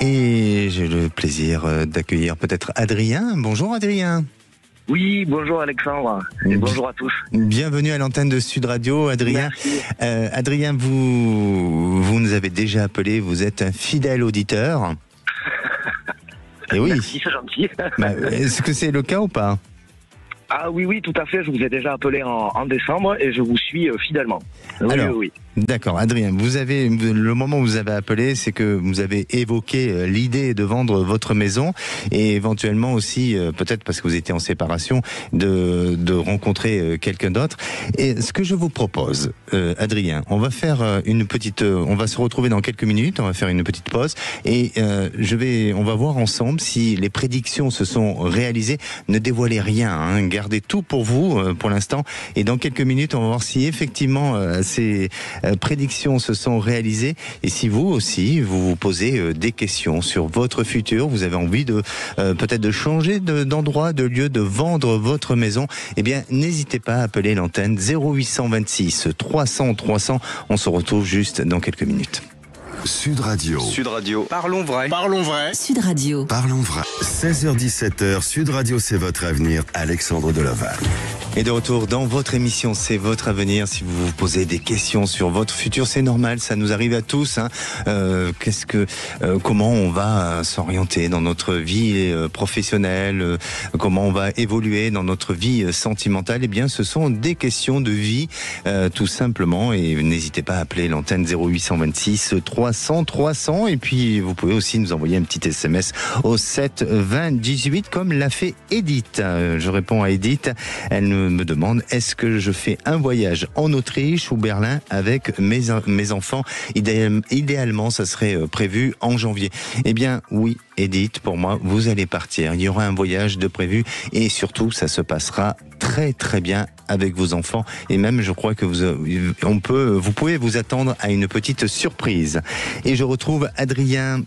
Et j'ai le plaisir d'accueillir peut-être Adrien. Bonjour Adrien. Oui, bonjour Alexandre, et bonjour à tous. Bienvenue à l'antenne de Sud Radio, Adrien. Adrien, vous nous avez déjà appelé, vous êtes un fidèle auditeur. Et oui. Merci, c'est gentil. Est-ce que c'est le cas ou pas ? Ah oui, tout à fait, je vous ai déjà appelé en décembre et je vous suis fidèlement. Oui, Alors, oui. D'accord, Adrien, le moment où vous avez appelé, c'est que vous avez évoqué l'idée de vendre votre maison et éventuellement aussi, peut-être parce que vous étiez en séparation, de rencontrer quelqu'un d'autre. Et ce que je vous propose, Adrien, on va faire on va se retrouver dans quelques minutes, on va faire une petite pause et on va voir ensemble si les prédictions se sont réalisées. Ne dévoilez rien, hein, gardez tout pour vous pour l'instant et dans quelques minutes, on va voir si effectivement ces prédictions se sont réalisées et si vous aussi vous vous posez des questions sur votre futur, vous avez envie de peut-être de changer d'endroit, de lieu, de vendre votre maison, eh bien n'hésitez pas à appeler l'antenne 0826 300 300. On se retrouve juste dans quelques minutes. Sud Radio. Sud Radio. Parlons vrai. Parlons vrai. Sud Radio. Parlons vrai. 16h-17h, Sud Radio, c'est votre avenir. Alexandre Delaval. Et de retour dans votre émission, c'est votre avenir. Si vous vous posez des questions sur votre futur, c'est normal, ça nous arrive à tous. Hein. Comment on va s'orienter dans notre vie professionnelle, comment on va évoluer dans notre vie sentimentale. Eh bien, ce sont des questions de vie, tout simplement. Et n'hésitez pas à appeler l'antenne 0826 300 300. Et puis, vous pouvez aussi nous envoyer un petit SMS au 7 20 18, comme l'a fait Edith. Je réponds à Edith. Elle me demande, est-ce que je fais un voyage en Autriche ou Berlin avec mes enfants? Idéalement, ça serait prévu en janvier. Eh bien, oui, Edith, pour moi, vous allez partir. Il y aura un voyage de prévu et surtout, ça se passera très très bien avec vos enfants. Et même, je crois que vous pouvez vous attendre à une petite surprise. Et je retrouve Adrien.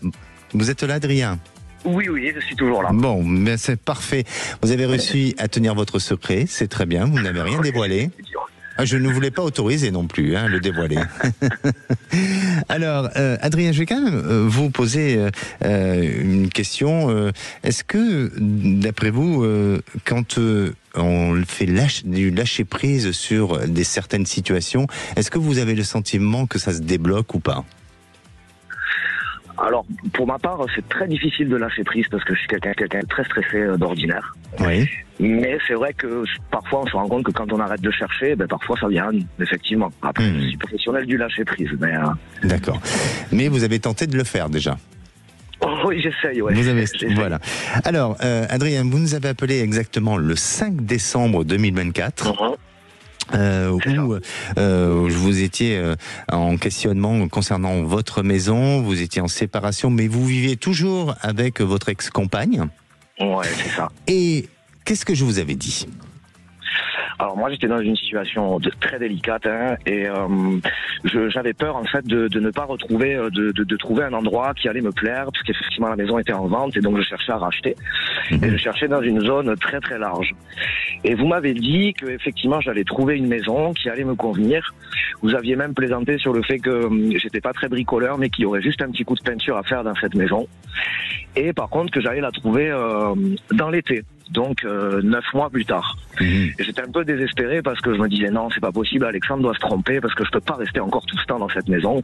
Vous êtes là, Adrien? Oui, je suis toujours là. Bon, mais c'est parfait. Vous avez réussi à tenir votre secret, c'est très bien, vous n'avez rien dévoilé. Je ne voulais pas autoriser non plus, le dévoiler. Alors, Adrien, je vais quand même vous poser une question. Est-ce que, d'après vous, quand on fait du lâcher prise sur certaines situations, est-ce que vous avez le sentiment que ça se débloque ou pas ? Alors, pour ma part, c'est très difficile de lâcher prise parce que je suis quelqu'un très stressé d'ordinaire. Oui. Mais c'est vrai que parfois on se rend compte que quand on arrête de chercher, parfois ça vient, effectivement. Après, je suis professionnel du lâcher prise. D'accord. Mais vous avez tenté de le faire déjà. Oui, j'essaye, ouais. Voilà. Alors, Adrien, vous nous avez appelé exactement le 5 décembre 2024. Où vous étiez en questionnement concernant votre maison, vous étiez en séparation, mais vous viviez toujours avec votre ex-compagne. Ouais, c'est ça. Et qu'est-ce que je vous avais dit ? Alors moi j'étais dans une situation très délicate et j'avais peur en fait de ne pas retrouver de trouver un endroit qui allait me plaire parce qu'effectivement la maison était en vente et donc je cherchais à racheter et je cherchais dans une zone très très large. Et vous m'avez dit que effectivement j'allais trouver une maison qui allait me convenir. Vous aviez même plaisanté sur le fait que j'étais pas très bricoleur mais qu'il y aurait juste un petit coup de peinture à faire dans cette maison. Et par contre que j'allais la trouver dans l'été. Donc 9 mois plus tard. Et j'étais un peu désespéré parce que je me disais non, c'est pas possible, Alexandre doit se tromper parce que je peux pas rester encore tout ce temps dans cette maison.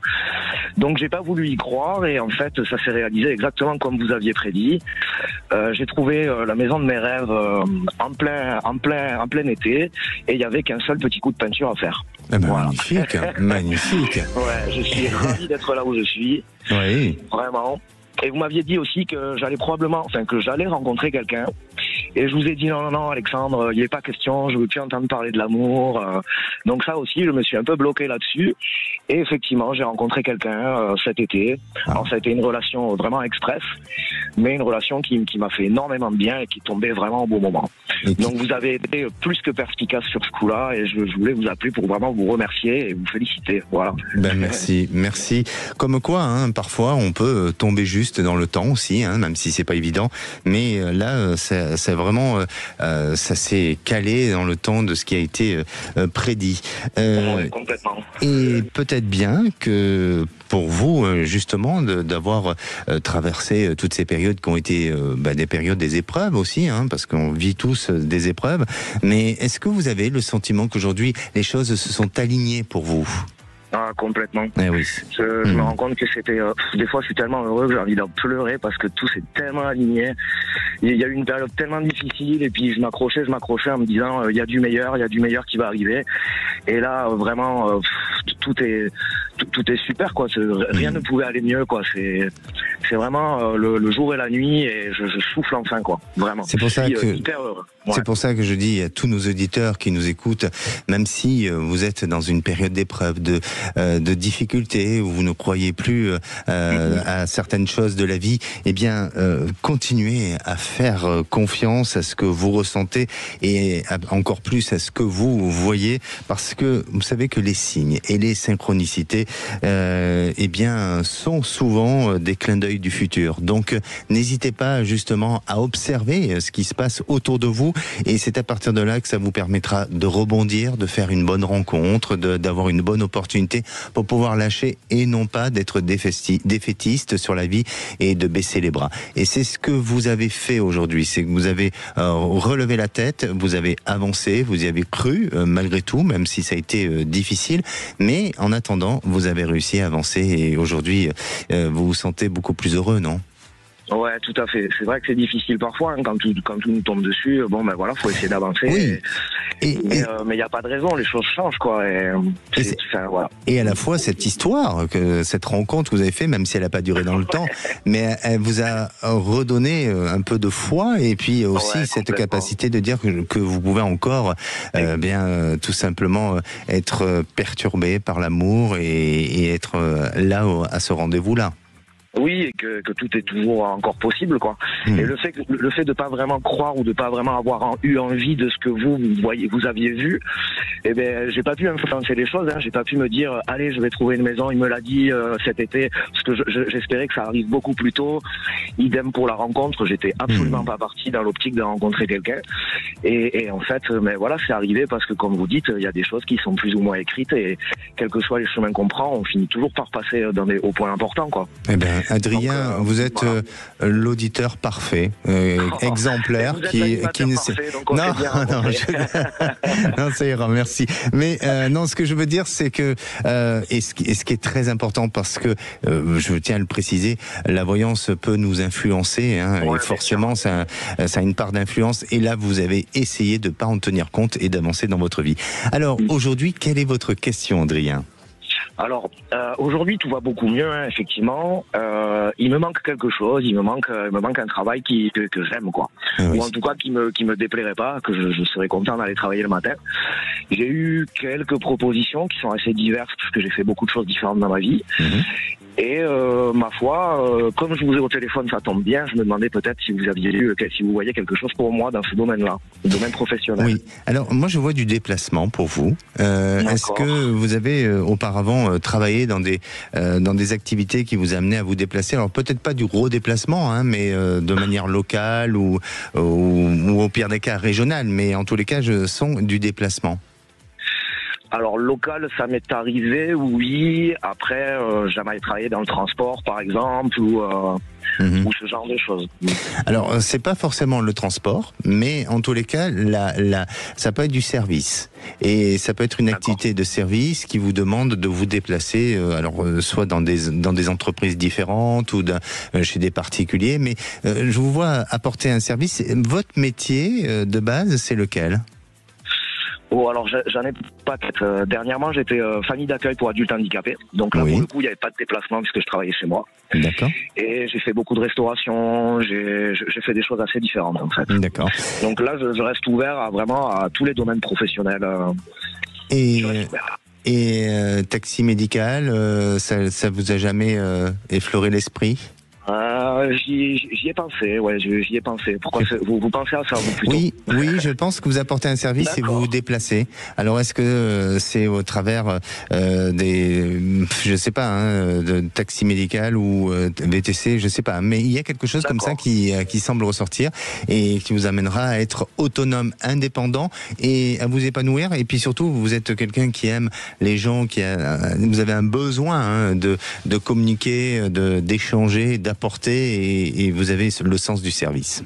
Donc j'ai pas voulu y croire et en fait ça s'est réalisé exactement comme vous aviez prédit. J'ai trouvé la maison de mes rêves en plein été et il y avait qu'un seul petit coup de peinture à faire. Voilà. Magnifique, magnifique. Ouais, je suis ravi d'être là où je suis. Oui. Vraiment. Et vous m'aviez dit aussi que j'allais rencontrer quelqu'un. Et je vous ai dit non Alexandre, il n'est pas question, je veux plus entendre parler de l'amour. Donc ça aussi, je me suis un peu bloqué là-dessus. Et effectivement, j'ai rencontré quelqu'un cet été. Alors ça a été une relation vraiment express, mais une relation qui m'a fait énormément de bien et qui tombait vraiment au bon moment. Donc vous avez été plus que perspicace sur ce coup-là et je voulais vous appeler pour vraiment vous remercier et vous féliciter. Voilà. Merci. Comme quoi, parfois on peut tomber juste dans le temps aussi, même si c'est pas évident. Mais là, c'est vraiment, ça s'est calé dans le temps de ce qui a été prédit. Ouais, complètement. Et peut-être bien que pour vous, justement, d'avoir traversé toutes ces périodes qui ont été des périodes des épreuves aussi, hein, parce qu'on vit tous des épreuves. Mais est-ce que vous avez le sentiment qu'aujourd'hui, les choses se sont alignées pour vous ? Ah, complètement. Eh oui. Je me rends compte que c'était... des fois, je suis tellement heureux que j'ai envie d'en pleurer parce que tout s'est tellement aligné. Il y a eu une période tellement difficile et puis je m'accrochais en me disant il y a du meilleur qui va arriver. Et là, vraiment, tout est super, quoi. Rien ne pouvait aller mieux, quoi. C'est vraiment le jour et la nuit et je souffle enfin, quoi. Vraiment. C'est pour ça que hyper heureux. Ouais. C'est pour ça que je dis à tous nos auditeurs qui nous écoutent, même si vous êtes dans une période d'épreuve, de difficultés, où vous ne croyez plus à certaines choses de la vie, eh bien, continuez à faire confiance à ce que vous ressentez et encore plus à ce que vous voyez, parce que vous savez que les signes et les synchronicités, eh bien, sont souvent des clins d'œil du futur. Donc, n'hésitez pas justement à observer ce qui se passe autour de vous. Et c'est à partir de là que ça vous permettra de rebondir, de faire une bonne rencontre, d'avoir une bonne opportunité pour pouvoir lâcher et non pas d'être défaitiste sur la vie et de baisser les bras. Et c'est ce que vous avez fait aujourd'hui, c'est que vous avez relevé la tête, vous avez avancé, vous y avez cru malgré tout, même si ça a été difficile, mais en attendant, vous avez réussi à avancer et aujourd'hui, vous vous sentez beaucoup plus heureux, non ? Ouais, tout à fait. C'est vrai que c'est difficile parfois, hein, quand tout nous tombe dessus. Bon, ben voilà, faut essayer d'avancer. Oui. Mais il n'y a pas de raison, les choses changent, quoi. Voilà. Et à la fois, cette histoire, cette rencontre que vous avez fait, même si elle n'a pas duré dans le temps, mais elle vous a redonné un peu de foi et puis aussi cette capacité de dire que vous pouvez encore, tout simplement être perturbé par l'amour et être là à ce rendez-vous-là. Oui, et que tout est toujours encore possible, quoi. Et le fait de pas vraiment croire ou de pas vraiment avoir eu envie de ce que vous aviez vu, eh ben, j'ai pas pu influencer les choses, hein. J'ai pas pu me dire, allez, je vais trouver une maison, il me l'a dit cet été, parce que j'espérais que ça arrive beaucoup plus tôt. Idem pour la rencontre, j'étais absolument pas parti dans l'optique de rencontrer quelqu'un. Et en fait, mais voilà, c'est arrivé parce que, comme vous dites, il y a des choses qui sont plus ou moins écrites et quels que soient les chemins qu'on prend, on finit toujours par passer au point important, quoi. Eh ben, Adrien, vous êtes l'auditeur parfait, exemplaire, qui ne sait. Non, ça ira, merci. Mais non, ce que je veux dire, c'est que et ce qui est très important, parce que je tiens à le préciser, la voyance peut nous influencer, hein, et forcément, ça a une part d'influence. Et là, vous avez essayé de pas en tenir compte et d'avancer dans votre vie. Alors, aujourd'hui, quelle est votre question, Adrien ? Alors, aujourd'hui, tout va beaucoup mieux, hein, effectivement. Il me manque quelque chose, il me manque un travail que j'aime, quoi. Ou en tout cas, qui me déplairait pas, que je serais content d'aller travailler le matin. J'ai eu quelques propositions qui sont assez diverses, parce que j'ai fait beaucoup de choses différentes dans ma vie. Et ma foi, comme je vous ai au téléphone, ça tombe bien. Je me demandais peut-être si vous voyez quelque chose pour moi dans ce domaine-là, le domaine professionnel. Oui. Alors moi, je vois du déplacement pour vous. Est-ce que vous avez auparavant travaillé dans des activités qui vous amenaient à vous déplacer? Alors peut-être pas du gros déplacement, hein, mais de manière locale ou au pire des cas régionale. Mais en tous les cas, je sens du déplacement. Alors local, ça m'est arrivé, oui. Après, jamais travaillé dans le transport, par exemple, ou ce genre de choses. Alors, c'est pas forcément le transport, mais en tous les cas, ça peut être du service. Et ça peut être une activité de service qui vous demande de vous déplacer, soit dans des entreprises différentes ou chez des particuliers. Mais je vous vois apporter un service. Votre métier de base, c'est lequel ? Oh, alors j'en ai pas. Dernièrement, j'étais famille d'accueil pour adultes handicapés. Donc là, pour le coup, il n'y avait pas de déplacement puisque je travaillais chez moi. D'accord. Et j'ai fait beaucoup de restauration. J'ai fait des choses assez différentes, en fait. D'accord. Donc là, je reste ouvert à tous les domaines professionnels. Et taxi médical, ça vous a jamais effleuré l'esprit ? J'y ai pensé, ouais, j'y ai pensé. Pourquoi vous pensez à ça, vous, plutôt? Oui, je pense que vous apportez un service et vous vous déplacez. Alors, est-ce que c'est au travers je sais pas, de taxi médical ou VTC, je sais pas, mais il y a quelque chose comme ça qui semble ressortir et qui vous amènera à être autonome, indépendant et à vous épanouir. Et puis surtout, vous êtes quelqu'un qui aime les gens, vous avez un besoin de communiquer, d'échanger, d'apporter et vous avez le sens du service.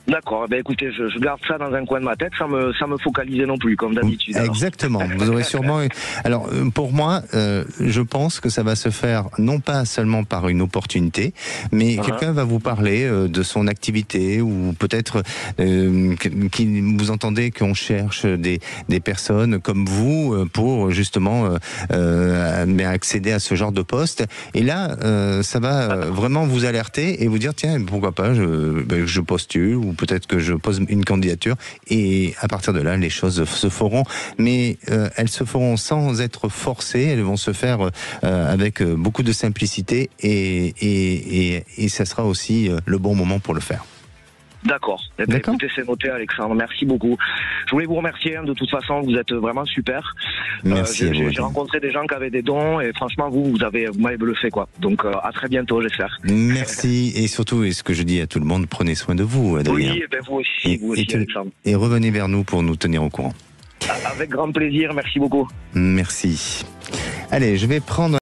D'accord, ben écoutez, je garde ça dans un coin de ma tête, sans me focaliser non plus, comme d'habitude. Exactement, vous aurez sûrement... Alors, pour moi, je pense que ça va se faire, non pas seulement par une opportunité, mais quelqu'un va vous parler de son activité, ou peut-être vous entendez qu'on cherche des personnes comme vous pour justement accéder à ce genre de poste. Et là, ça va vraiment vous alerter et vous dire, tiens, pourquoi pas, je postule, ou peut-être que je pose une candidature et à partir de là, les choses se feront. Mais elles se feront sans être forcées, elles vont se faire avec beaucoup de simplicité et ça sera aussi le bon moment pour le faire. D'accord. Écoutez, c'est noté, Alexandre. Merci beaucoup. Je voulais vous remercier. De toute façon, vous êtes vraiment super. Merci. J'ai rencontré des gens qui avaient des dons et franchement, vous m'avez bluffé, quoi. Donc, à très bientôt, j'espère. Merci. Et surtout, et ce que je dis à tout le monde, prenez soin de vous, Adrien. Oui, vous aussi, Alexandre. Et revenez vers nous pour nous tenir au courant. Avec grand plaisir. Merci beaucoup. Merci. Allez, je vais prendre